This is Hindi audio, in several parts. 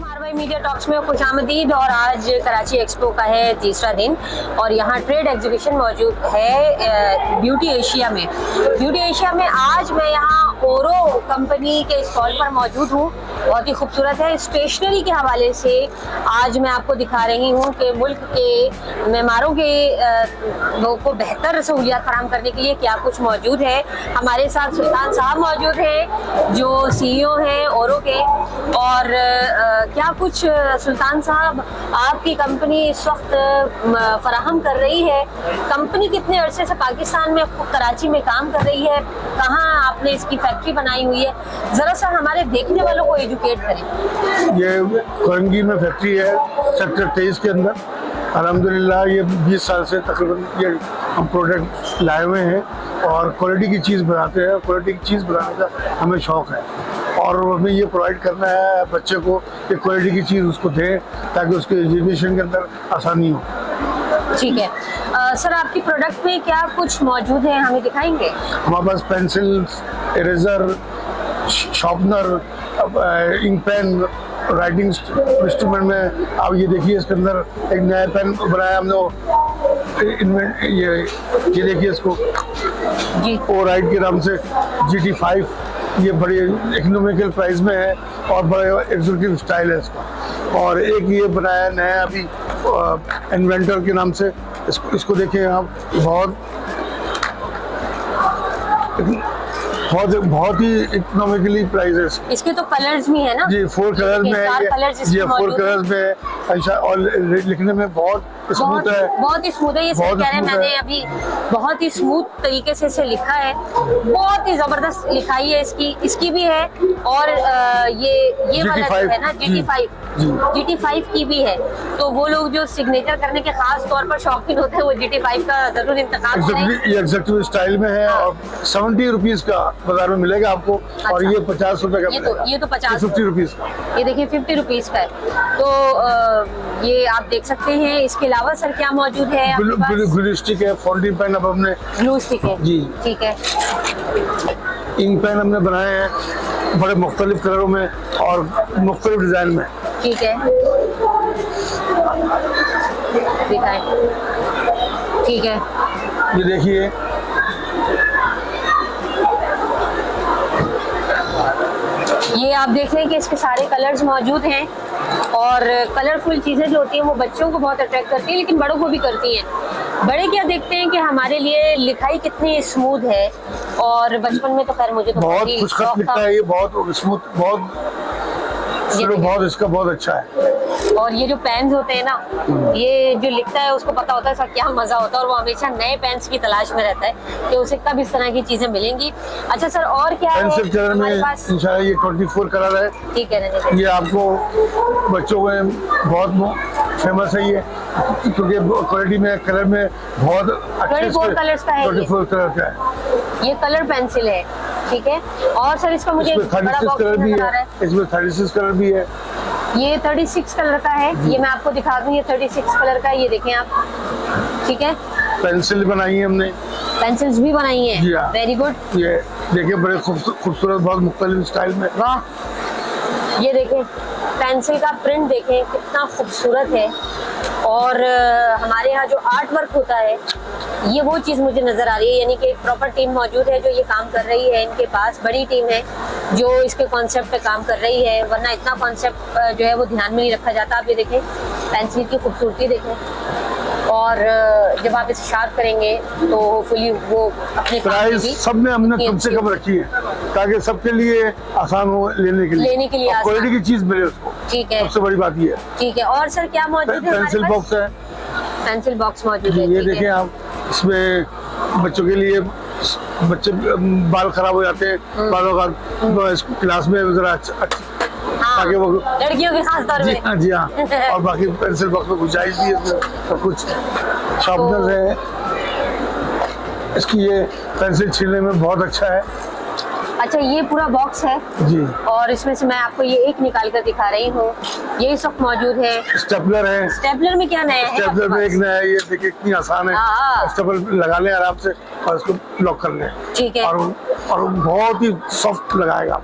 मारवाई मीडिया टॉक्स में खुशामदीद। और आज कराची एक्सपो का है तीसरा दिन और यहाँ ट्रेड एग्जीबिशन मौजूद है ब्यूटी एशिया में। ब्यूटी एशिया में आज मैं यहाँ ओरो कंपनी के स्टॉल पर मौजूद हूँ। बहुत ही खूबसूरत है। स्टेशनरी के हवाले से आज मैं आपको दिखा रही हूँ कि मुल्क के मेमारों के लोगों को बेहतर सहूलियात फराहम करने के लिए क्या कुछ मौजूद है। हमारे साथ सुल्तान साहब मौजूद हैं जो CEO हैं ओरो के। और क्या कुछ सुल्तान साहब आपकी कंपनी इस वक्त फराहम कर रही है? कंपनी कितने अरसे से पाकिस्तान में कराची में काम कर रही है? कहाँ आपने इसकी फैक्ट्री बनाई हुई है? जरा सा हमारे देखने वालों को एजुकेट करें। ये कोरंगी में फैक्ट्री है सेक्टर 23 के अंदर। अल्हम्दुलिल्लाह ये 20 साल से तकरीबन ये हम प्रोडक्ट लाए हुए हैं और क्वालिटी की चीज़ बनाते हैं। क्वालिटी की चीज़ बनाने का हमें शौक़ है और हमें ये प्रोवाइड करना है बच्चे को कि क्वालिटी की चीज़ उसको दें ताकि उसके एजुकेशन के अंदर आसानी हो। ठीक है सर, आपकी प्रोडक्ट में क्या कुछ मौजूद है हमें दिखाएंगे? हमारे पास pencil, eraser, sharpener, ink pen, writing instrument में आप ये देखिए इसके अंदर एक नया पेन बनाया हमने। ये देखिए इसको जी ओ राइट के नाम से GT5। ये बड़ी इकोनॉमिकल प्राइस में है और बड़े एग्जीक्यूटिव स्टाइल है इसका। और एक ये बनाया नया अभी इन्वेंटर के नाम से। इसको देखिए आप, बहुत ही इकोनॉमिकली प्राइस है। इसके तो कलर्स भी है ना जी, 4 कलर में है ये 4 कलर्स में है। अच्छा, और लिखने में बहुत स्मूथ है। बहुत ही स्मूथ है। ये सर कह रहे हैं, मैंने अभी बहुत ही स्मूथ तरीके से इसे लिखा है। बहुत ही जबरदस्त लिखाई है इसकी भी है। और ये वाला जो है ना GT5 की भी है। तो वो लोग जो सिग्नेचर करने के खास तौर पर शौकीन होते हैं वो GT5 का जरूर इंतखाब करें। ये एग्जेक्टिव स्टाइल में है और 70 रुपीज का बाजार में मिलेगा आपको। अच्छा। और ये 50 रुपए का ये तो 50 50 रुपीज का। ये देखिए 50 रुपीज का है। तो ये आप देख सकते हैं। इसके अलावा सर क्या मौजूद है? ग्लू स्टिक है, फाउंटेन पेन अब हमने ग्लू स्टिक है जी, ठीक है। इंक पेन हमने बनाए हैं बड़े मुख्तलिफ कलरों में और मुख्तलिफ डिजाइन में। ठीक है, दिखाएं। ठीक है, ये देखिए ये आप देख रहे हैं कि इसके सारे कलर्स मौजूद हैं। और कलरफुल चीज़ें जो होती हैं वो बच्चों को बहुत अट्रैक्ट करती हैं लेकिन बड़ों को भी करती हैं। बड़े क्या देखते हैं कि हमारे लिए लिखाई कितनी स्मूथ है। और बचपन में तो खैर मुझे तो बहुत खुशखत लिखता है ये, बहुत स्मूथ, बहुत इसका बहुत अच्छा है। और ये जो पेन्स होते हैं ना, ये जो लिखता है उसको पता होता है इसका क्या मजा होता है और वो हमेशा नए पेन्स की तलाश में रहता है कि उसे कब इस तरह की चीजें मिलेंगी। अच्छा सर, और क्या है हमारे पास? इंशाल्लाह ये 24 कलर है। ठीक है, ये आपको बच्चों में बहुत फेमस है ये, क्योंकि क्वालिटी में कलर में बहुत 24 कलर्स का है। 24 कलर का है ये कलर पेंसिल है। ठीक है। और सर इसका मुझे बड़ा बॉक्स कलर भी है। इसमें 36 कलर भी है। ये 36 कलर का है। ये मैं आपको दिखा दूं, ये 36 कलर का है। ये देखें आप। ठीक है, पेंसिल बनाई है हमने। पेंसिल्स भी बनाई हैं। Very good. ये देखिए बड़े खूबसूरत, बहुत मुख्तलिफ स्टाइल में। वाह, ये देखें पेंसिल का प्रिंट देखें कितना खूबसूरत है। और हमारे यहाँ जो आर्ट वर्क होता है ये वो चीज़ मुझे नज़र आ रही है। यानी कि एक प्रॉपर टीम मौजूद है जो ये काम कर रही है। इनके पास बड़ी टीम है जो इसके कॉन्सेप्ट पे काम कर रही है, वरना इतना कॉन्सेप्ट जो है वो ध्यान में नहीं रखा जाता। आप ये देखें पेंसिल की खूबसूरती देखें। और जब आप इसे शार्प करेंगे तो होपफुली वो अपने प्राइस सब में हमने कम से कम रखी है ताकि सबके लिए आसान हो लेने के लिए क्वालिटी की चीज मिले उसको। ठीक है, सबसे बड़ी बात ये है। ठीक है। और सर क्या मौजूद है? पेंसिल बॉक्स है। पेंसिल बॉक्स मौजूद है। ये देखिए आप, इसमें बच्चों के लिए, बच्चे बाल खराब हो जाते हैं बालों का, क्लास में जरा ताकि वो लड़कियों के खास तौर पे। जी हाँ। और बाकी पेंसिल बॉक्स में गुंजाइश भी है, सब कुछ। शार्पनर है इसकी, ये पेंसिल छीलने में बहुत अच्छा है। अच्छा, ये पूरा बॉक्स है जी। और इसमें से मैं आपको ये एक निकाल कर दिखा रही हूँ। ये सब मौजूद है। स्टेपलर है। स्टेपलर में क्या नया है? स्टेपलर में एक नया है, ये देखिए कितनी आसान है। स्टेपलर लगा लें आराम से और इसको लॉक कर लें। ठीक है। और बहुत ही सॉफ्ट लगाएगा।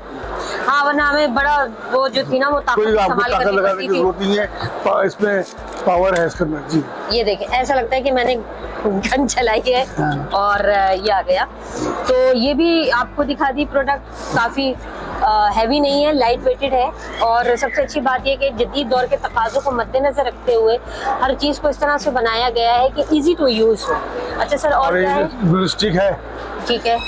हाँ, वरना हमें बड़ा वो जो थी ना वो ताकत कोई आपको संभाल ताकत करनी लगाने पड़ती की थी। जरूरत नहीं है, इसमें पावर है इसके अंदर जी। ये देखें, ऐसा लगता है कि मैंने गन चलाई है हाँ। और ये आ गया। तो ये भी आपको दिखा दी प्रोडक्ट, काफी हैवी नहीं है, लाइट वेटेड है। और सबसे अच्छी बात ये कि जदीद दौर के तकाज़ों को मद्देनजर रखते हुए हर चीज को इस तरह से बनाया गया है कि इजी टू यूज हो। अच्छा सर, और क्या है? ग्लू स्टिक है, ठीक है,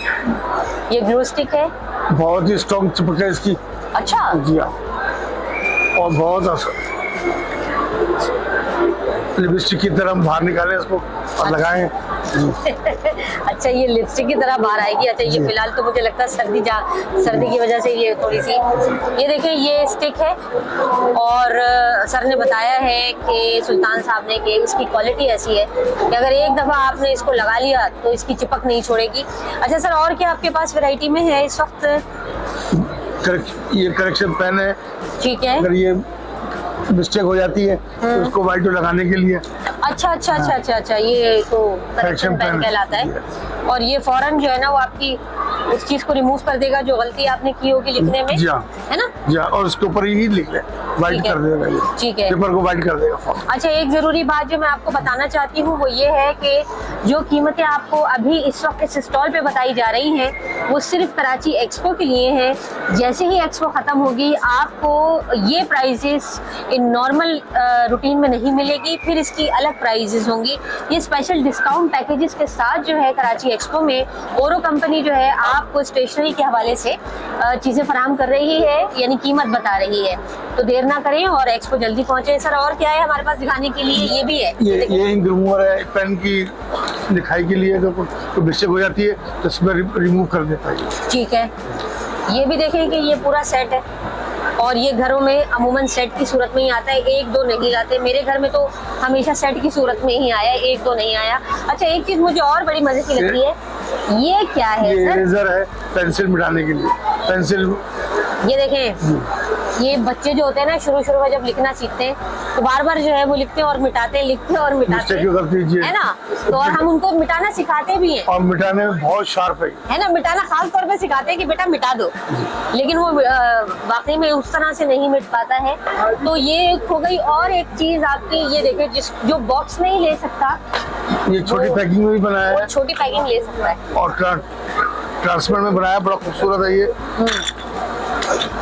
ये ग्लू स्टिक है। बहुत ही स्ट्रॉन्ग चिपक है इसकी अच्छा, जी हाँ, और बहुत लिपस्टिक की तरह हम बाहर निकालें इसको और लगाएं। अच्छा, ये लिपस्टिक की तरह बाहर आएगी। अच्छा, ये फिलहाल तो मुझे लगता है सर्दी की वजह से ये थोड़ी सी, ये देखें ये स्टिक है। और सर ने बताया है कि सुल्तान साहब ने कि इसकी क्वालिटी ऐसी है कि अगर एक दफ़ा आपने इसको लगा लिया तो इसकी चिपक नहीं छोड़ेगी। अच्छा सर, और क्या आपके पास वैरायटी में है इस वक्त? ये करेक्शन पेन है, ठीक है। अगर ये मिस्टेक हो जाती है तो उसको व्हाइट लगाने के लिए। अच्छा अच्छा अच्छा अच्छा अच्छा, ये तो करेक्शन पेन कहलाता है। और ये फौरन जो है ना वो आपकी उस चीज को रिमूव कर देगा जो गलती आपने की होगी लिखने में, जी हाँ, है ना? जी हाँ, और उसके ऊपर ही लिख ले, व्हाइट कर देगा ये, ठीक है, पेपर को व्हाइट कर देगा। अच्छा, एक जरूरी बात जो मैं आपको बताना चाहती हूँ वो ये है कि जो कीमतें आपको अभी इस वक्त इस स्टॉल पे बताई जा रही हैं वो सिर्फ कराची एक्सपो के लिए हैं। जैसे ही एक्सपो खत्म होगी आपको ये प्राइजेस इन नॉर्मल रूटीन में नहीं मिलेगी, फिर इसकी अलग प्राइजेस होंगी। ये स्पेशल डिस्काउंट पैकेजेस के साथ जो है कराची एक्सपो में ओरो कंपनी जो है आपको स्टेशनरी के हवाले से चीज़ें फराहम कर रही है, यानी कीमत बता रही है। तो देर ना करें और एक्सपो जल्दी पहुंचे। सर, और क्या है हमारे पास दिखाने के लिए? ये भी है, ये इंक रिमूवर है, पेन की लिखाई के लिए अगर कोई मिस्टेक हो जाती है तो इसमें रिमूव कर देता है। ठीक है, ये भी देखें कि ये पूरा सेट है और ये घरों में अमूमन सेट की सूरत में ही आता है, एक दो नहीं लाते। मेरे घर में तो हमेशा सेट की सूरत में ही आया, एक दो नहीं आया। अच्छा, एक चीज मुझे और बड़ी मजे की लगती है, ये क्या है ये सर? इरेजर है पेंसिल मिटाने के लिए, पेंसिल। ये देखें, ये बच्चे जो होते हैं ना शुरू में जब लिखना सीखते हैं तो बार बार जो है वो लिखते हैं और मिटाते हैं, लिखते हैं और मिटाते हैं, है ना? तो और हम उनको मिटाना सिखाते भी हैं, और मिटाने में बहुत शार्प है ना? मिटाना खास तौर पे सिखाते हैं कि बेटा मिटा दो, लेकिन वो वाकई में उस तरह से नहीं मिट पाता है। तो ये हो गई। और एक चीज आपकी ये देखें, जो बॉक्स नहीं ले सकता, ये छोटी पैकिंग में भी बनाया है, छोटी पैकिंग ले सकता है। और ट्रांसपेरेंट में बनाया, बड़ा खूबसूरत है ये।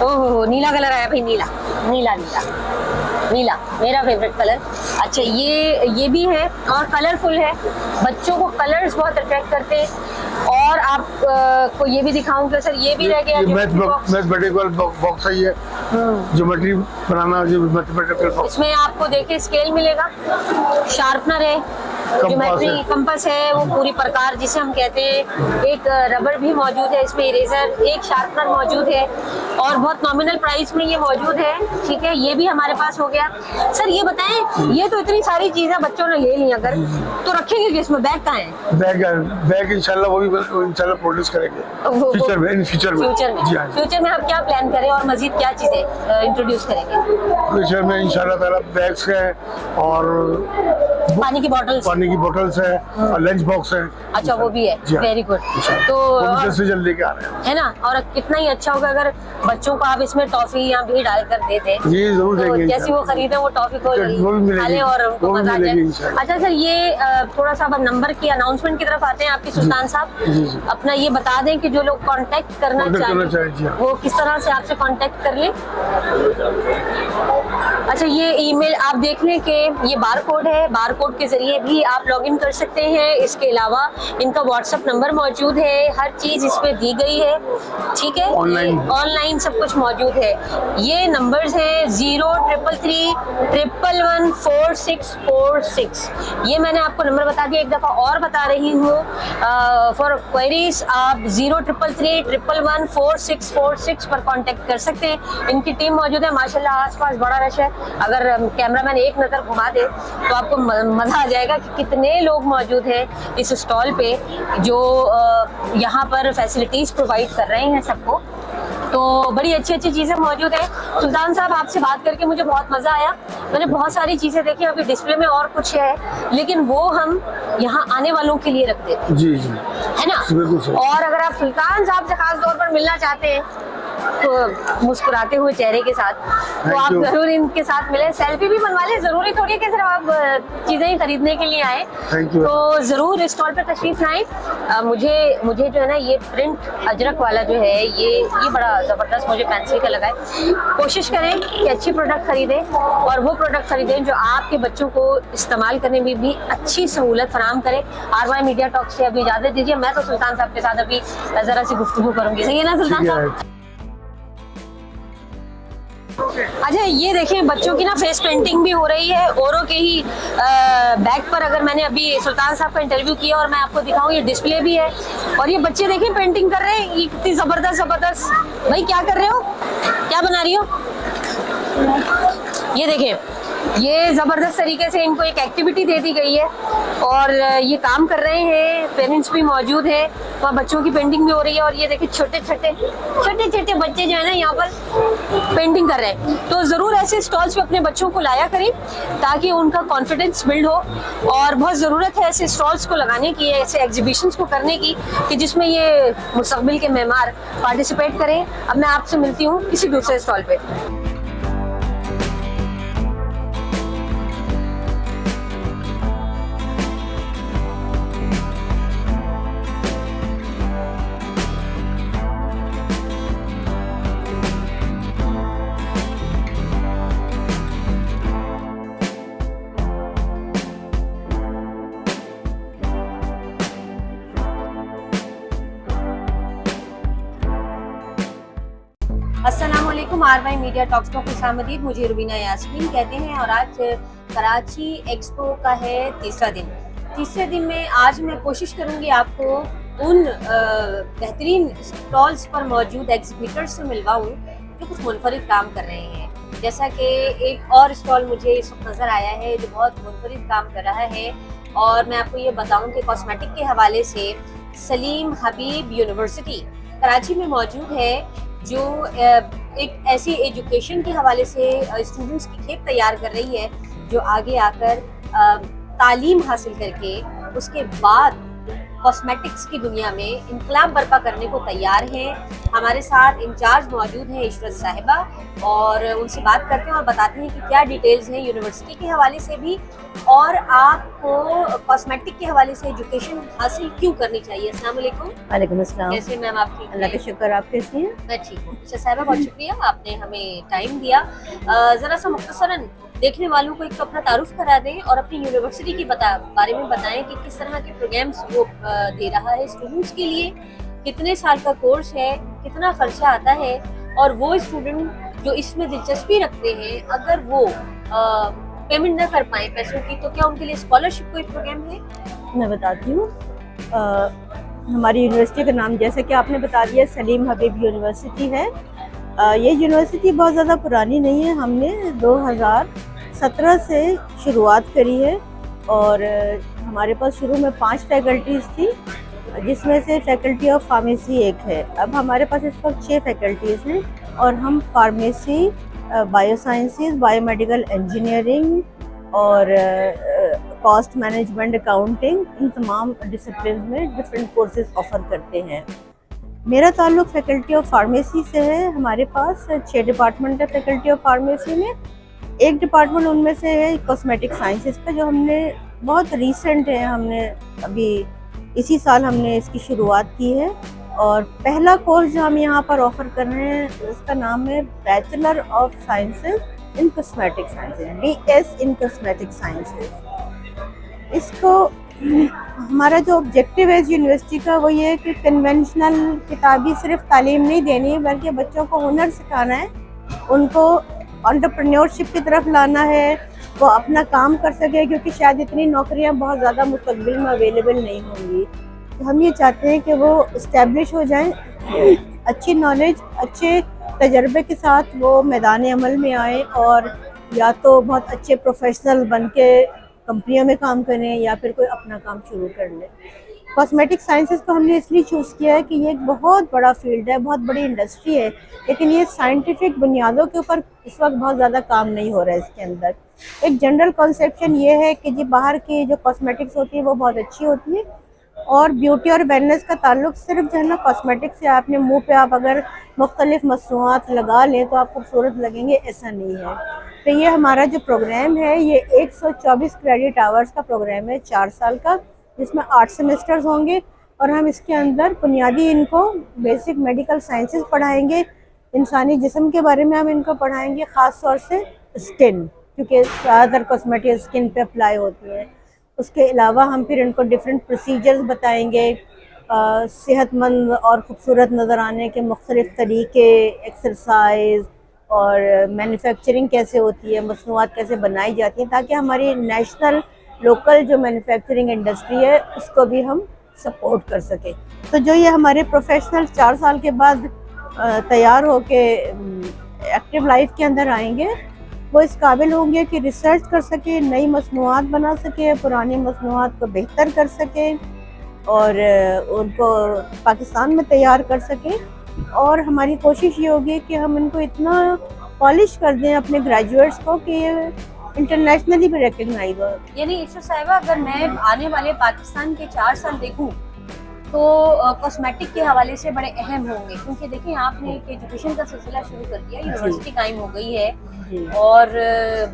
ओहो, नीला कलर आया भाई, नीला नीला नीला नीला, मेरा फेवरेट कलर। अच्छा, ये भी है और कलरफुल है, बच्चों को कलर्स बहुत अट्रैक्ट करते हैं। और आप को ये भी दिखाऊं कि सर ये भी रह गया, मैथमेटिकल बॉक्स है ये, ज्योमेट्री बनाना, जो मैथमेटिकल बॉक्स। इसमें आपको देखिए स्केल मिलेगा, शार्पनर है, ज्योमेट्री कंपास है, वो पूरी प्रकार जिसे हम कहते हैं, एक रबर भी मौजूद है इसमें, इरेजर, एक शार्पनर मौजूद है और बहुत नॉमिनल प्राइस में ये मौजूद है। ठीक है, ये भी हमारे पास हो गया। सर ये बताएं, ये तो इतनी सारी चीजें बच्चों ने ले ली, अगर तो रखेंगे कि इसमें बैग कहाँ है? बैग इंशाल्लाह वो भी इंशाल्लाह प्रोड्यूस करेंगे फ्यूचर में, फ्यूचर में हम क्या प्लान करें और मजीद क्या चीजें इंट्रोड्यूस करेंगे फ्यूचर में? इंशाल्लाह ताला बैग्स है और पानी की बोतल्स है और लंच बॉक्स है। अच्छा, वो भी है, वेरी गुड। तो जल्दी लेके आ रहे हैं, है ना? और कितना ही अच्छा होगा अगर बच्चों को आप इसमें टॉफी या भी डालकर दे दें। जी जरूर देंगे, जैसे वो खरीदे वो टॉफी को खा लें और उनको मजा आ जाए। अच्छा सर, ये थोड़ा सा अब नंबर की अनाउंसमेंट की तरफ आते हैं आपकी सुल्तान साहब। अपना ये बता दें कि जो लोग कांटेक्ट करना चाहें वो किस तरह से आपसे कांटेक्ट कर लें। अच्छा, ये ईमेल आप देख लें कि ये बार कोड है, बार कोड के जरिए भी आप लॉगिन कर सकते हैं। इसके अलावा इनका व्हाट्सएप नंबर मौजूद है, हर चीज इस पे दी गई है। ठीक है, ऑनलाइन सब कुछ मौजूद है। ये नंबर्स हैं 0333114646। ये मैंने आपको नंबर बता दिया, एक दफा और बता रही हूँ। फॉर क्वेरीज आप 0333114646 पर कांटेक्ट कर सकते हैं। इनकी टीम मौजूद है, माशाल्लाह आसपास बड़ा रश है। अगर कैमरामैन एक नजर घुमा दे तो आपको मजा आ जाएगा कि कितने लोग मौजूद हैं इस स्टॉल पे जो यहाँ पर फैसिलिटीज प्रोवाइड कर रहे हैं सबको। तो बड़ी अच्छी अच्छी चीजें मौजूद है। सुल्तान साहब, आपसे बात करके मुझे बहुत मजा आया। मैंने बहुत सारी चीजें देखी, अभी डिस्प्ले में और कुछ है लेकिन वो हम यहाँ आने वालों के लिए रख देते हैं। जी है ना? और अगर आप सुल्तान साहब से खास तौर पर मिलना चाहते हैं मुस्कुराते हुए चेहरे के साथ, तो आप you. जरूर इनके साथ मिले, सेल्फी भी बनवा लें। जरूरी थोड़ी है कि सिर्फ आप चीजें ही खरीदने के लिए आए, Thank you. तो जरूर स्टॉल पर तशरीफ लाएं। मुझे जो है ना ये प्रिंट अजरक वाला जो है ये बड़ा जबरदस्त मुझे पेंसिल का लगा है। कोशिश करें कि अच्छी प्रोडक्ट खरीदें और वो प्रोडक्ट खरीदें जो आपके बच्चों को इस्तेमाल करने में भी अच्छी सहूलत फराहम करे। RY मीडिया टॉक से अभी इजाजत दीजिए। मैं तो सुल्तान साहब के साथ अभी जरा सी गुफ्तगू करूंगी, सही है ना सुल्तान साहब? अच्छा, ये देखिए बच्चों की ना फेस पेंटिंग भी हो रही है। औरों के ही बैग पर, अगर मैंने अभी सुल्तान साहब का इंटरव्यू किया और मैं आपको दिखाऊं, ये डिस्प्ले भी है और ये बच्चे देखिए पेंटिंग कर रहे हैं। ये कितनी जबरदस्त। भाई क्या कर रहे हो, क्या बना रही हो? ये देखिए, ये जबरदस्त तरीके से इनको एक एक्टिविटी दे दी गई है और ये काम कर रहे हैं। पेरेंट्स भी मौजूद है और बच्चों की पेंटिंग भी हो रही है। और ये देखिए छोटे छोटे बच्चे जो है ना यहाँ पर पेंटिंग कर रहे हैं। तो जरूर ऐसे स्टॉल्स पे अपने बच्चों को लाया करें ताकि उनका कॉन्फिडेंस बिल्ड हो। और बहुत ज़रूरत है ऐसे स्टॉल्स को लगाने की, ऐसे एग्जीबिशंस को करने की कि जिसमें ये मुस्तकबिल के मेहमान पार्टिसिपेट करें। अब मैं आपसे मिलती हूँ किसी दूसरे स्टॉल पे। अस्सलामुअलैकुम, RY मीडिया टॉक्स में खुशामदीद। मुझे रुबीना यास्मीन कहते हैं और आज कराची एक्सपो का है तीसरा दिन में आज मैं कोशिश करूंगी आपको उन बेहतरीन स्टॉल्स पर मौजूद एग्जिबिटर्स से मिलवाऊं जो कुछ मुनफरिद काम कर रहे हैं। जैसा कि एक और स्टॉल मुझे इस वक्त नज़र आया है जो बहुत मुनफरिद काम कर रहा है और मैं आपको ये बताऊं कि कॉस्मेटिक के हवाले से सलीम हबीब यूनिवर्सिटी कराची में मौजूद है जो एक ऐसी एजुकेशन के हवाले से स्टूडेंट्स की खेप तैयार कर रही है जो आगे आकर तालीम हासिल करके उसके बाद कॉस्मेटिक्स की दुनिया में इनकलाब बर्पा करने को तैयार हैं। हमारे साथ इंचार्ज मौजूद हैं इशरत साहिबा और उनसे बात करते हैं और बताते हैं कि क्या डिटेल्स हैं यूनिवर्सिटी के हवाले से भी और आपको कॉस्मेटिक के हवाले से एजुकेशन हासिल क्यों करनी चाहिए। अस्सलाम वालेकुम। वालेकुम अस्सलाम। कैसे मैम आप? ठीक? अल्लाह का शुक्र, आप कैसी हैं? मैं ठीक हूँ। अच्छा साहिबा, बहुत शुक्रिया आपने हमें टाइम दिया। ज़रा सा मुख्तसरन देखने वालों को एक तो अपना तारुफ करा दें और अपनी यूनिवर्सिटी के बारे में बताएं कि किस तरह के प्रोग्राम्स वो दे रहा है स्टूडेंट्स के लिए, कितने साल का कोर्स है, कितना खर्चा आता है और वो स्टूडेंट जो इसमें दिलचस्पी रखते हैं अगर वो पेमेंट न कर पाए पैसों की तो क्या उनके लिए स्कॉलरशिप कोई प्रोग्राम है? मैं बताती हूँ। हमारी यूनिवर्सिटी का नाम जैसे कि आपने बता दिया सलीम हबीब यूनिवर्सिटी है। ये यूनिवर्सिटी बहुत ज़्यादा पुरानी नहीं है, हमने 2017 से शुरुआत करी है और हमारे पास शुरू में 5 फैकल्टीज़ थी जिसमें से फैकल्टी ऑफ फार्मेसी एक है। अब हमारे पास इस वक्त 6 फैकल्टीज़ हैं और हम फार्मेसी, बायोसाइंसेस, बायोमेडिकल इंजीनियरिंग और कॉस्ट मैनेजमेंट, अकाउंटिंग, इन तमाम डिसिप्लिन में डिफरेंट कोर्सेज ऑफ़र करते हैं। मेरा ताल्लुक़ फैकल्टी ऑफ फार्मेसी से है। हमारे पास 6 डिपार्टमेंट है फैकल्टी ऑफ फार्मेसी में। एक डिपार्टमेंट उनमें से है कॉस्मेटिक साइंसेस का जो हमने बहुत रिसेंट है, हमने अभी इसी साल हमने इसकी शुरुआत की है और पहला कोर्स जो हम यहाँ पर ऑफ़र कर रहे हैं उसका नाम है bachelor of sciences in cosmetic sciences, BS in cosmetic sciences. इसको हमारा जो ऑब्जेक्टिव है इस यूनिवर्सिटी का वो ये है कि कन्वेंशनल किताबी सिर्फ तालीम नहीं देनी है बल्कि बच्चों को हुनर सिखाना है, उनको एंटरप्रेन्योरशिप की तरफ लाना है, वो अपना काम कर सके क्योंकि शायद इतनी नौकरियां बहुत ज़्यादा मुस्तकबिल में अवेलेबल नहीं होंगी। तो हम ये चाहते हैं कि वो इस्टेब्लिश हो जाएं, अच्छी नॉलेज, अच्छे तजर्बे के साथ वो मैदान अमल में आए और या तो बहुत अच्छे प्रोफेशनल बन के कंपनियों में काम करें या फिर कोई अपना काम शुरू कर लें। कॉस्मेटिक साइंसेस को हमने इसलिए चूज़ किया है कि ये एक बहुत बड़ा फील्ड है, बहुत बड़ी इंडस्ट्री है, लेकिन ये साइंटिफिक बुनियादों के ऊपर इस वक्त बहुत ज़्यादा काम नहीं हो रहा है। इसके अंदर एक जनरल कॉन्सेप्शन ये है कि जी बाहर की जो कॉस्मेटिक्स होती है वो बहुत अच्छी होती है और ब्यूटी और वेलनेस का ताल्लुक सिर्फ जो है ना कॉस्मेटिक से, आपने मुंह पे आप अगर मुख्तलिफ मसनूआत लगा लें तो आप खूबसूरत लगेंगे, ऐसा नहीं है। तो ये हमारा जो प्रोग्राम है ये 124 क्रेडिट आवर्स का प्रोग्राम है, 4 साल का, जिसमें 8 सेमेस्टर्स होंगे। और हम इसके अंदर बुनियादी इनको बेसिक मेडिकल साइंसेस पढ़ाएंगे, इंसानी जिस्म के बारे में हम इनको पढ़ाएंगे, ख़ास तौर से स्किन, क्योंकि ज़्यादातर कॉस्मेटिक स्किन पे अप्लाई होती है। उसके अलावा हम फिर इनको डिफरेंट प्रोसीजर्स बताएंगे, सेहतमंद और ख़ूबसूरत नज़र आने के मुख्तलिफ़ तरीके, एक्सरसाइज और मैन्युफैक्चरिंग कैसे होती है, मसनूआत कैसे बनाई जाती हैं, ताकि हमारी नेशनल लोकल जो मैन्युफैक्चरिंग इंडस्ट्री है उसको भी हम सपोर्ट कर सकें। तो जो ये हमारे प्रोफेशनल 4 साल के बाद तैयार होके एक्टिव लाइफ के अंदर आएंगे, वो इस काबिल होंगे कि रिसर्च कर सके, नई मसनूआत बना सके, पुरानी मसनूआत को बेहतर कर सके और उनको पाकिस्तान में तैयार कर सके। और हमारी कोशिश ये होगी कि हम इनको इतना पॉलिश कर दें अपने ग्रेजुएट्स को कि ये इंटरनेशनली भी रिकग्नाइज हो। यानी इशरत साहिबा, अगर मैं आने वाले पाकिस्तान के 4 साल देखूं तो कॉस्मेटिक के हवाले से बड़े अहम होंगे, क्योंकि देखिए आपने एक एजुकेशन का सिलसिला शुरू कर दिया, यूनिवर्सिटी कायम हो गई है और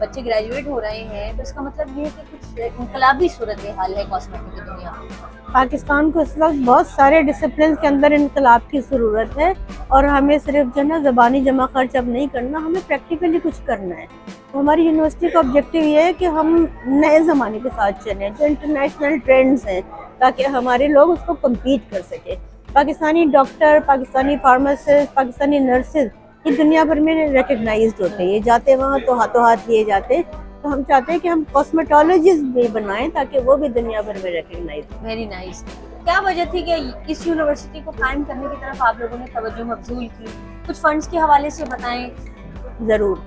बच्चे ग्रेजुएट हो रहे हैं, तो इसका मतलब ये है कि कुछ इनकलाबी सूरत हाल है कॉस्मेटिक की दुनिया में। पाकिस्तान को इस वक्त बहुत सारे डिसिप्लिन के अंदर इनकलाब की ज़रूरत है और हमें सिर्फ जो ना ज़बानी जमा खर्च अब नहीं करना, हमें प्रैक्टिकली कुछ करना है। तो हमारी यूनिवर्सिटी का ऑब्जेक्टिव ये है कि हम नए ज़माने के साथ चलें, जो इंटरनेशनल ट्रेंड्स हैं, ताकि हमारे लोग उसको कम्पीट कर सकें। Pakistani doctor, Pakistani pharmacist, Pakistani nurses ये दुनिया भर में रिकग्नाइज्ड होते हैं, ये जाते वहाँ तो हाथों हाथ लिए जाते। तो हम चाहते हैं कि हम कॉस्मेटोलॉजिस्ट भी बनाएं ताकि वो भी दुनिया भर में रिकग्नाइज हो। Very nice. क्या वजह थी कि इस यूनिवर्सिटी को कायम करने की तरफ आप लोगों ने तवज्जो मबजूल की? कुछ फंड्स के हवाले से बताएं। ज़रूर।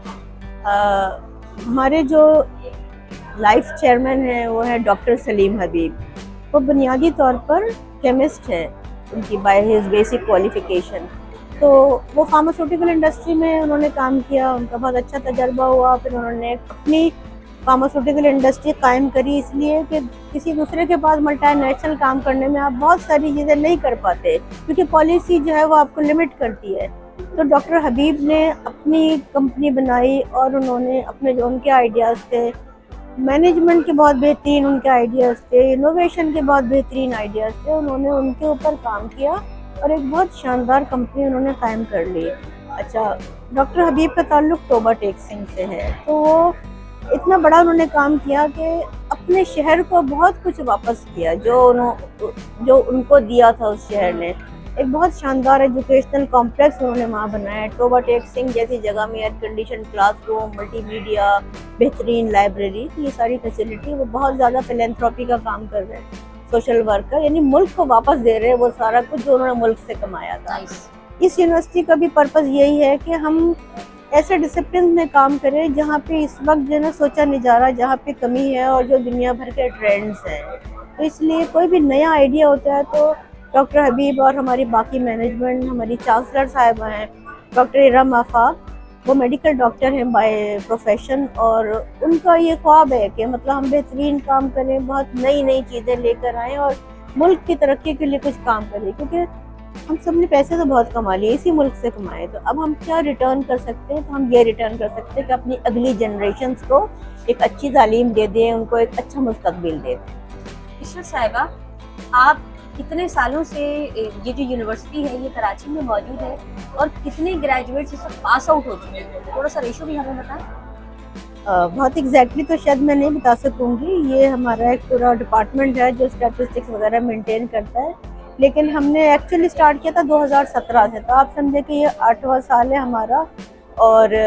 हमारे जो लाइफ चेयरमैन हैं वो है डॉक्टर सलीम हबीब। वो बुनियादी तौर पर केमिस्ट है, उनकी बाय हिज बेसिक क्वालिफिकेशन। तो वो फार्मास्यूटिकल इंडस्ट्री में उन्होंने काम किया, उनका बहुत अच्छा तजर्बा हुआ। फिर उन्होंने अपनी फार्मास्यूटिकल इंडस्ट्री कायम करी, इसलिए कि किसी दूसरे के पास मल्टीनेशनल काम करने में आप बहुत सारी चीज़ें नहीं कर पाते, क्योंकि पॉलिसी जो है वो आपको लिमिट करती है। तो डॉक्टर हबीब ने अपनी कंपनी बनाई और उन्होंने अपने जो उनके आइडियाज़ थे, मैनेजमेंट के बहुत बेहतरीन उनके आइडियाज़ थे, इनोवेशन के बहुत बेहतरीन आइडियाज़ थे, उन्होंने उनके ऊपर काम किया और एक बहुत शानदार कंपनी उन्होंने कायम कर ली। अच्छा, डॉक्टर हबीब का ताल्लुक़ तोबा टेक सिंह से है, तो वो इतना बड़ा उन्होंने काम किया कि अपने शहर को बहुत कुछ वापस किया जो उनको दिया था उस शहर ने। एक बहुत शानदार एजुकेशनल कॉम्प्लेक्स उन्होंने वहाँ बनाया। तोबा टेक सिंह जैसी जगह में एयर कंडीशन क्लासरूम, मल्टीमीडिया, बेहतरीन लाइब्रेरी, ये सारी फैसिलिटी, वो बहुत ज़्यादा फिलैंथ्रोपी का काम कर रहे हैं, सोशल वर्क का, यानी मुल्क को वापस दे रहे हैं वो सारा कुछ जो उन्होंने मुल्क से कमाया था। इस यूनिवर्सिटी का भी पर्पज़ यही है कि हम ऐसे डिसिप्लिन में काम करें जहाँ पे इस वक्त जो ना सोचा नहीं जा रहा, जहाँ पे कमी है और जो दुनिया भर के ट्रेंड्स हैं। तो इसलिए कोई भी नया आइडिया होता है तो डॉक्टर हबीब और हमारी बाकी मैनेजमेंट, हमारी चांसलर साहिबा हैं डॉक्टर इरम आफाक, वो मेडिकल डॉक्टर हैं बाय प्रोफेशन, और उनका ये ख्वाब है कि मतलब हम बेहतरीन काम करें, बहुत नई नई चीज़ें लेकर आएँ और मुल्क की तरक्की के लिए कुछ काम करें, क्योंकि हम सब ने पैसे तो बहुत कमा लिए, इसी मुल्क से कमाए, तो अब हम क्या रिटर्न कर सकते हैं? तो हम ये रिटर्न कर सकते हैं कि अपनी अगली जनरेशन्स को एक अच्छी तालीम दे दें, उनको एक अच्छा मुस्तकबिल दे दें। इशरत साहिबा, आप कितने सालों से ये जो यूनिवर्सिटी है ये कराची में मौजूद है और कितने ग्रेजुएट्स इस वक्त पास आउट हो चुके हैं? थोड़ा सा रेशो भी हमें बताएं। बहुत एग्जैक्टली तो शायद मैं नहीं बता सकूँगी, ये हमारा एक पूरा डिपार्टमेंट है जो स्टैटिस्टिक्स वगैरह मेंटेन करता है, लेकिन हमने एक्चुअली स्टार्ट किया था 2017 से, तो आप समझे कि ये 8वां साल है हमारा। और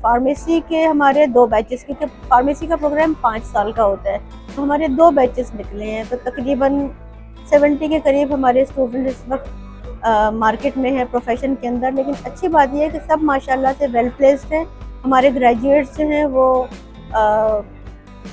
फार्मेसी के हमारे 2 बैचेस, क्योंकि फार्मेसी का प्रोग्राम 5 साल का होता है, तो हमारे 2 बैचेस निकले हैं, तो तकरीबन 70 के करीब हमारे स्टूडेंट इस वक्त मार्केट में है प्रोफेशन के अंदर। लेकिन अच्छी बात यह है कि सब माशाल्लाह से वेल प्लेस्ड हैं। हमारे ग्रेजुएट्स जो हैं वो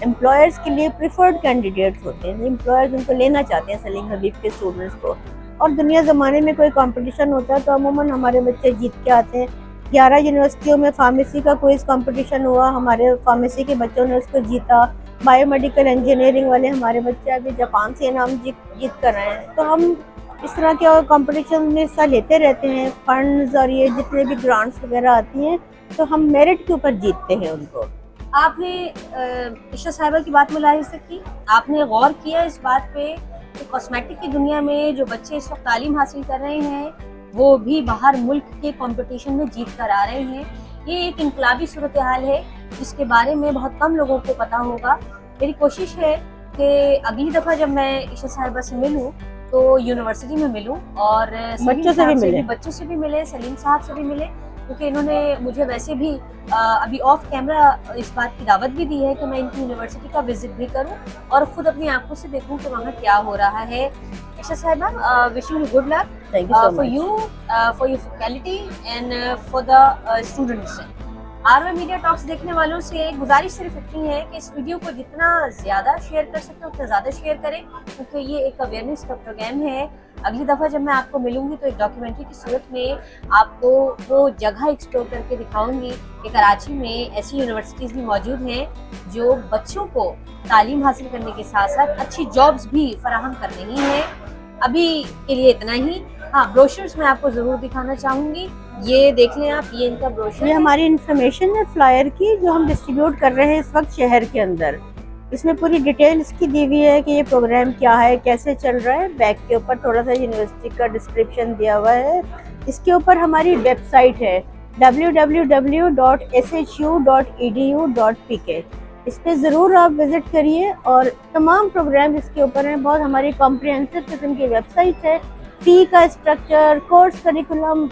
एम्प्लॉयर्स के लिए प्रिफर्ड कैंडिडेट्स होते हैं, एम्प्लॉयर्स उनको लेना चाहते हैं सलीम हबीब के स्टूडेंट्स को। और दुनिया ज़माने में कोई कंपटीशन होता है तो अमूमन हमारे बच्चे जीत के आते हैं। 11 यूनिवर्सिटियों में फार्मेसी का क्विज़ कंपटीशन हुआ, हमारे फार्मेसी के बच्चों ने उसको जीता। बायोमेडिकल इंजीनियरिंग वाले हमारे बच्चे अभी जापान से इनाम जीत कर रहे हैं। तो हम इस तरह के और कंपटीशन में हिस्सा लेते रहते हैं। फंड्स और ये जितने भी ग्रांट्स वगैरह आती हैं तो हम मेरिट के ऊपर जीतते हैं उनको। आपने इशा साहिबा की बात मुलाहिज़ा की, आपने गौर किया इस बात पे कि कॉस्मेटिक की दुनिया में जो बच्चे इस वक्त तालीम हासिल कर रहे हैं वो भी बाहर मुल्क के कंपटीशन में जीत कर आ रहे हैं। ये एक इनकलाबी सूरत हाल है जिसके बारे में बहुत कम लोगों को पता होगा। मेरी कोशिश है कि अगली दफ़ा जब मैं इशा साहिबा से मिलूँ तो यूनिवर्सिटी में मिलूँ और बच्चों से भी मिले, सलीम साहब से भी मिले, क्योंकि इन्होंने मुझे वैसे भी अभी ऑफ कैमरा इस बात की दावत भी दी है कि मैं इनकी यूनिवर्सिटी का विजिट भी करूं और खुद अपनी आंखों से देखूं कि वहाँ क्या हो रहा है। इशा साहिबा, wishing you good luck for you, for your faculty and for the students. Aarvee media talks देखने वालों से गुजारिश सिर्फ इतनी है कि इस वीडियो को जितना ज़्यादा शेयर कर सकते हैं उतना ज़्यादा शेयर करें, क्योंकि ये एक अवेयरनेस का प्रोग्राम है। अगली दफ़ा जब मैं आपको मिलूंगी तो एक डॉक्यूमेंट्री की सूरत में आपको वो जगह एक्सप्लोर करके दिखाऊंगी कि कराची में ऐसी यूनिवर्सिटीज़ भी मौजूद हैं जो बच्चों को तालीम हासिल करने के साथ साथ अच्छी जॉब्स भी फराहम कर रही हैं। अभी के लिए इतना ही। हाँ, ब्रोशर्स मैं आपको ज़रूर दिखाना चाहूँगी, ये देख लें आप, ये इनका ब्रोशर, ये हमारी इंफॉर्मेशन है फ्लायर की जो हम डिस्ट्रीब्यूट कर रहे हैं इस वक्त शहर के अंदर। इसमें पूरी डिटेल इसकी दी हुई है कि ये प्रोग्राम क्या है, कैसे चल रहा है। बैक के ऊपर थोड़ा सा यूनिवर्सिटी का डिस्क्रिप्शन दिया हुआ है। इसके ऊपर हमारी वेबसाइट है www.shu.edu.pk। इस पे ज़रूर आप विज़िट करिए और तमाम प्रोग्राम इसके ऊपर हैं। बहुत हमारी कॉम्प्रिहेंसिव किस्म की वेबसाइट है। फ़ी का स्ट्रक्चर, कोर्स करिकुलम,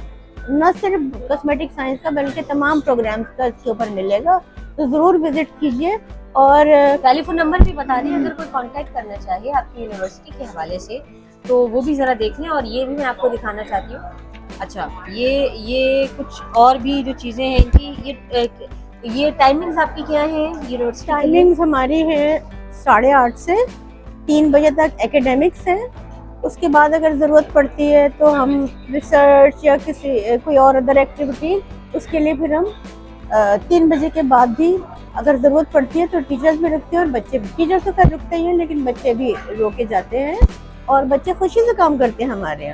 न सिर्फ कॉस्मेटिक साइंस का बल्कि तमाम प्रोग्राम्स का इसके ऊपर मिलेगा, तो ज़रूर विज़िट कीजिए। और टेलीफोन नंबर भी बता दें अगर कोई कांटेक्ट करना चाहे आपकी यूनिवर्सिटी के हवाले से तो वो भी ज़रा देख लें। और ये भी मैं आपको दिखाना चाहती हूँ। अच्छा, ये कुछ और भी जो चीज़ें हैं इनकी, ये टाइमिंग्स आपकी क्या है यूनिवर्सिटी? टाइमिंग्स हमारी है 8:30 से 3 बजे तक एकेडमिक्स है। उसके बाद अगर ज़रूरत पड़ती है तो हम रिसर्च या कोई और अदर एक्टिविटी, उसके लिए फिर हम 3 बजे के बाद भी अगर ज़रूरत पड़ती है तो टीचर्स भी रुकते हैं और बच्चे भी। टीचर्स तो खैर रुकते ही हैं लेकिन बच्चे भी रोके जाते हैं और बच्चे खुशी से काम करते हैं। हमारे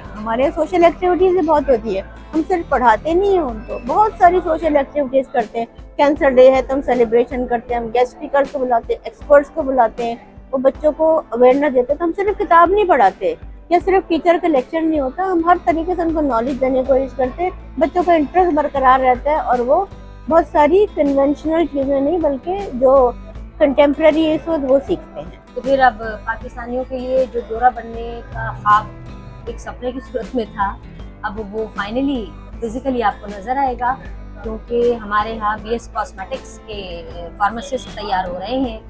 यहाँ सोशल एक्टिविटीज़ भी बहुत होती है। हम सिर्फ पढ़ाते नहीं हैं उनको, बहुत सारी सोशल एक्टिविटीज़ करते हैं। कैंसर डे है तो हम सेलिब्रेशन करते हैं, हम गेस्ट स्पीकर्स को बुलाते हैं, एक्सपर्ट्स को बुलाते हैं, वो बच्चों को अवेयरनेस देते हैं। तो हम सिर्फ किताब नहीं पढ़ाते या सिर्फ टीचर का लेक्चर नहीं होता, हम हर तरीके से उनको नॉलेज देने की कोशिश करते हैं। बच्चों का इंटरेस्ट बरकरार रहता है और वो बहुत सारी कन्वेंशनल चीज़ें नहीं बल्कि जो कंटेम्प्रेरी है वो सीखते हैं। तो फिर अब पाकिस्तानियों के लिए जो दौरा बनने का ख्वाब एक सपने की सूरत में था, अब वो फाइनली फिजिकली आपको नज़र आएगा, क्योंकि हमारे यहाँ BS कॉस्मेटिक्स के फार्मासिस्ट तैयार हो रहे हैं।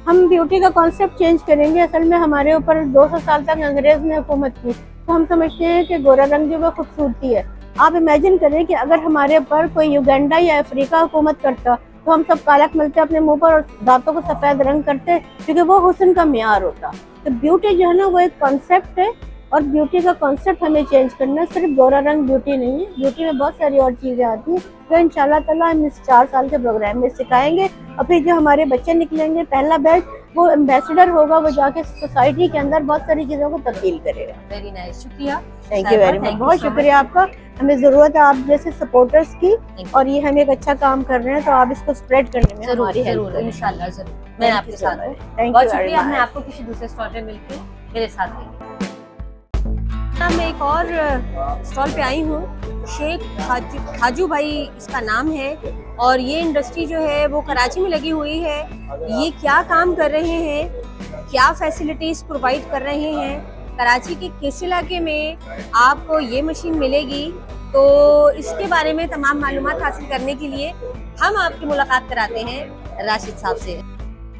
हम ब्यूटी का कॉन्सेप्ट चेंज करेंगे। असल में हमारे ऊपर 200 साल तक अंग्रेज़ ने हुकूमत की, तो हम समझते हैं कि गोरा रंग जो है खूबसूरती है। आप इमेजिन करें कि अगर हमारे ऊपर कोई युगांडा या अफ्रीका हुकूमत करता तो हम सब काला मिलते अपने मुंह पर और दांतों को सफ़ेद रंग करते, क्योंकि वो हुस्न का मियार होता। तो ब्यूटी जो है ना वो एक कॉन्सेप्ट है और ब्यूटी का कॉन्सेप्ट हमें चेंज करना है। सिर्फ गोरा रंग ब्यूटी नहीं है, ब्यूटी में बहुत सारी और चीज़ें आती हैं जो इंशाल्लाह ताला हम इस 4 साल के प्रोग्राम में सिखाएंगे। और फिर जो हमारे बच्चे निकलेंगे, पहला बैच वो एम्बेसडर होगा, वो जाके सोसाइटी के अंदर बहुत सारी चीज़ों को तब्दील करेगा। वेरी नाइस, शुक्रिया, थैंक यू वेरी मच, बहुत शुक्रिया आपका। हमें ज़रूरत है आप जैसे सपोर्टर्स की और ये हम एक अच्छा काम कर रहे हैं तो आप इसको स्प्रेड करने में हमारी हेल्प करें। इंशाल्लाह ज़रूर, मैं आपके साथ हूँ। बहुत शुक्रिया, मैं आपको किसी दूसरे स्टॉल पे मिलके मेरे साथ रहिए। मैं एक और स्टॉल पे आई हूँ, शेख खाजू भाई इसका नाम है और ये इंडस्ट्री जो है वो कराची में लगी हुई है। ये क्या काम कर रहे हैं, क्या फैसिलिटीज़ प्रोवाइड कर रहे हैं, कराची के किस इलाके में आपको ये मशीन मिलेगी, तो इसके बारे में तमाम मालूमात हासिल करने के लिए हम आपकी मुलाकात कराते हैं राशिद साहब से।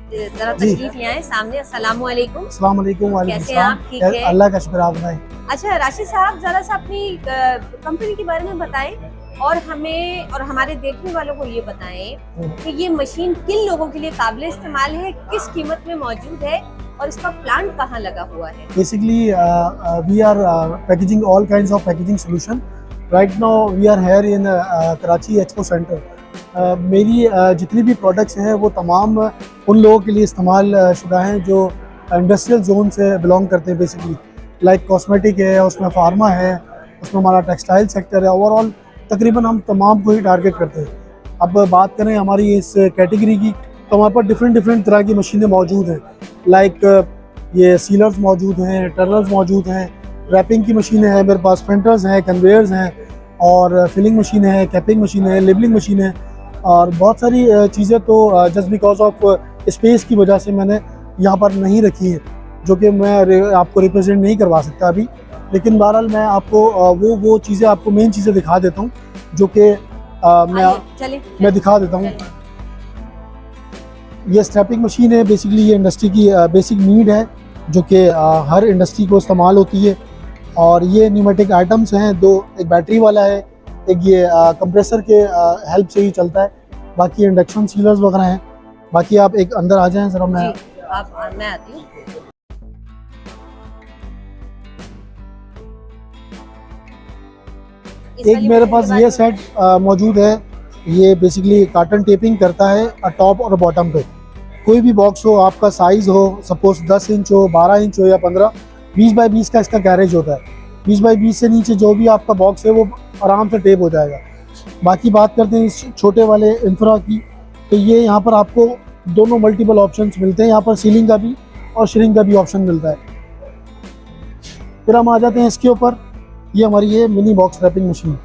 जरा तशरीफ ले आए सामने। अस्सलाम वालेकुम। अस्सलाम वालेकुम। कैसे हैं आप? ठीक है, अल्लाह का शुक्र, आप बताएं। अच्छा राशिद साहब, जरा सा अपनी कंपनी के बारे में बताएं और हमें और हमारे देखने वालों को ये बताएं कि ये मशीन किन लोगों के लिए काबिल इस्तेमाल है, किस कीमत में मौजूद है और इसका प्लांट कहाँ लगा हुआ है। Basically, we are packaging all kinds of packaging solution. Right now, we are here in Karachi Expo Center. मेरी जितनी भी प्रोडक्ट्स हैं वो तमाम उन लोगों के लिए इस्तेमाल शुदा हैं जो इंडस्ट्रियल जोन से बिलोंग करते हैं बेसिकली। लाइक कॉस्मेटिक है, उसमें फार्मा है, उसमें हमारा टेक्सटाइल सेक्टर है। ओवरऑल तकरीबन हम तमाम को ही टारगेट करते हैं। अब बात करें हमारी इस कैटेगरी की, तो हमारे पास डिफरेंट तरह की मशीनें मौजूद हैं। लाइक ये सीलर्स मौजूद हैं, टर्नर्स मौजूद हैं, रैपिंग की मशीनें हैं मेरे पास, प्रिंटर्स हैं, कन्वेयर्स हैं, और फिलिंग मशीनें हैं, कैपिंग मशीनें हैं, लेबलिंग मशीनें हैं, और बहुत सारी चीज़ें तो जस्ट बिकॉज ऑफ स्पेस की वजह से मैंने यहाँ पर नहीं रखी है, जो कि मैं आपको रिप्रेजेंट नहीं करवा सकता अभी। लेकिन बहरहाल मैं आपको वो चीज़ें, आपको मेन चीज़ें दिखा देता हूँ जो कि मैं दिखा देता हूँ। ये स्ट्रैपिंग मशीन है, बेसिकली ये इंडस्ट्री की बेसिक नीड है जो कि हर इंडस्ट्री को इस्तेमाल होती है। और ये न्यूमेटिक आइटम्स हैं दो, एक बैटरी वाला है, एक ये कंप्रेसर के हेल्प से ही चलता है। बाकी इंडक्शन सीलर्स वगैरह हैं। बाकी आप एक अंदर आ जाएं ज़रा, मैं आती हूँ। एक मेरे पास ये सेट मौजूद है। ये बेसिकली कार्टन टेपिंग करता है टॉप और बॉटम पे। कोई भी बॉक्स हो, आपका साइज़ हो, सपोज 10 इंच हो, 12 इंच हो या 15, 20 बाई 20 का इसका कैरेज होता है। 20 बाई 20 से नीचे जो भी आपका बॉक्स है वो आराम से टेप हो जाएगा। बाकी बात करते हैं इस छोटे वाले इंफ्रा की, तो ये यहाँ पर आपको दोनों मल्टीपल ऑप्शंस मिलते हैं। यहाँ पर सीलिंग का भी और श्रिंक का भी ऑप्शन मिलता है। फिर हम आ जाते हैं इसके ऊपर। ये हमारी ये मिनी बॉक्स रैपिंग मशीन।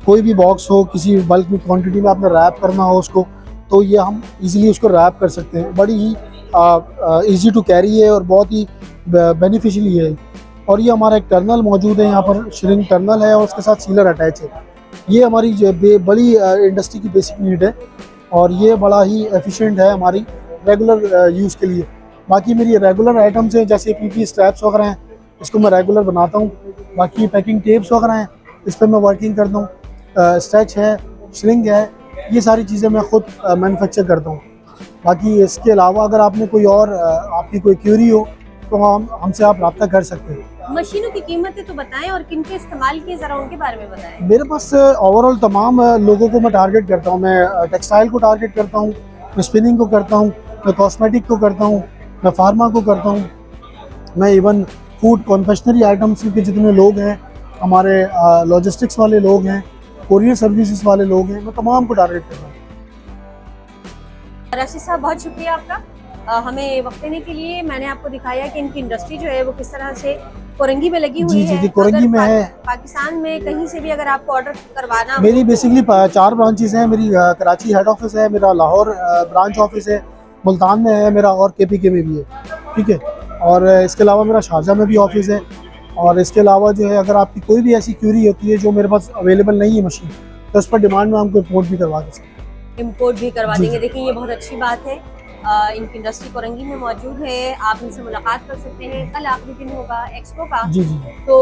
कोई भी बॉक्स हो, किसी बल्क में क्वांटिटी में आपने रैप करना हो उसको, तो ये हम इजीली उसको रैप कर सकते हैं। बड़ी ही इजी टू कैरी है और बहुत ही बेनिफिशियली है। और ये हमारा एक टर्नल मौजूद है, यहाँ पर श्रिंक टर्नल है और उसके साथ सीलर अटैच है। ये हमारी बड़ी इंडस्ट्री की बेसिक नीड है और ये बड़ा ही एफिशिएंट है हमारी रेगुलर यूज़ के लिए। बाकी मेरी रेगुलर आइटम्स हैं, जैसे पीपी स्ट्रैप्स वगैरह हैं, इसको मैं रेगुलर बनाता हूँ। बाकी पैकिंग टेप्स वगैरह हैं, इस पर मैं वर्किंग करता हूँ। स्ट्रेच है, श्रिंक है, ये सारी चीज़ें मैं ख़ुद मैन्युफैक्चर करता हूँ। बाकी इसके अलावा अगर आपने कोई और आपकी कोई क्यूरी हो तो हमसे आप रब्ता कर सकते हैं। मशीनों की कीमतें तो बताएं और किन के इस्तेमाल किए, ज़रा उनके बारे में बताएं। मेरे पास ओवरऑल तमाम लोगों को मैं टारगेट करता हूँ। मैं टेक्सटाइल को टारगेट करता हूँ, मैं स्पिनिंग को करता हूँ, मैं कॉस्मेटिक को करता हूँ, मैं फार्मा को करता हूँ, मैं इवन फूड कॉन्फेक्शनरी आइटम्स के जितने लोग हैं, हमारे लॉजिस्टिक्स वाले लोग हैं, कोरियर सर्विसेज वाले लोग हैं, मैं तमाम को टारगेट करता हूँ। राशिद साहब, बहुत शुक्रिया आपका हमें वक्त देने के लिए। मैंने आपको दिखाया कि इनकी इंडस्ट्री जो है वो किस तरह से कोरंगी में लगी हुई है। जी, कोरंगी में है। पाकिस्तान में कहीं से भी अगर आपको ऑर्डर करवाना, मेरी बेसिकली 4 ब्रांचेस हैं। मेरी कराची हेड ऑफिस है, मेरा लाहौर ब्रांच ऑफिस है, मुल्तान में है मेरा, और KPK में भी है। ठीक है। और इसके अलावा मेरा शारजा में भी ऑफिस है। और इसके अलावा जो है, अगर आपकी कोई भी ऐसी क्यूरी होती है जो मेरे पास अवेलेबल नहीं है मशीन, तो उस पर डिमांड में हमको इम्पोर्ट भी करवा सकते हैं। इम्पोर्ट भी करवा देंगे। देखिए, ये बहुत अच्छी बात है। इनकी इंडस्ट्री कोरंगी में मौजूद है, आप इनसे मुलाकात कर सकते हैं। कल आखिरी दिन होगा एक्सपो का। जी। तो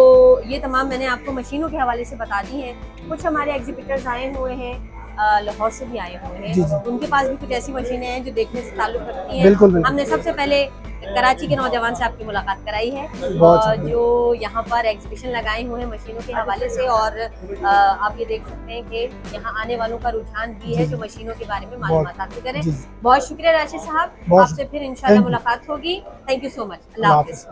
ये तमाम मैंने आपको मशीनों के हवाले से बता दी हैं। कुछ हमारे एग्जीबिटर्स आए हुए हैं, लाहौर से भी आए हुए हैं। उनके पास भी कुछ ऐसी मशीनें हैं जो देखने से ताल्लुक रखती हैं। बिल्कुल। हमने सबसे पहले कराची के नौजवान से आपकी मुलाकात कराई है, जो यहाँ पर एग्जीबिशन लगाए हुए हैं मशीनों के हवाले से। और आप ये देख सकते हैं कि यहाँ आने वालों का रुझान भी है जो मशीनों के बारे में मालूमात हासिल करें। बहुत शुक्रिया राशिद साहब, आपसे फिर इंशाल्लाह मुलाकात होगी। Thank you so much. अल्लाह हाफिज़।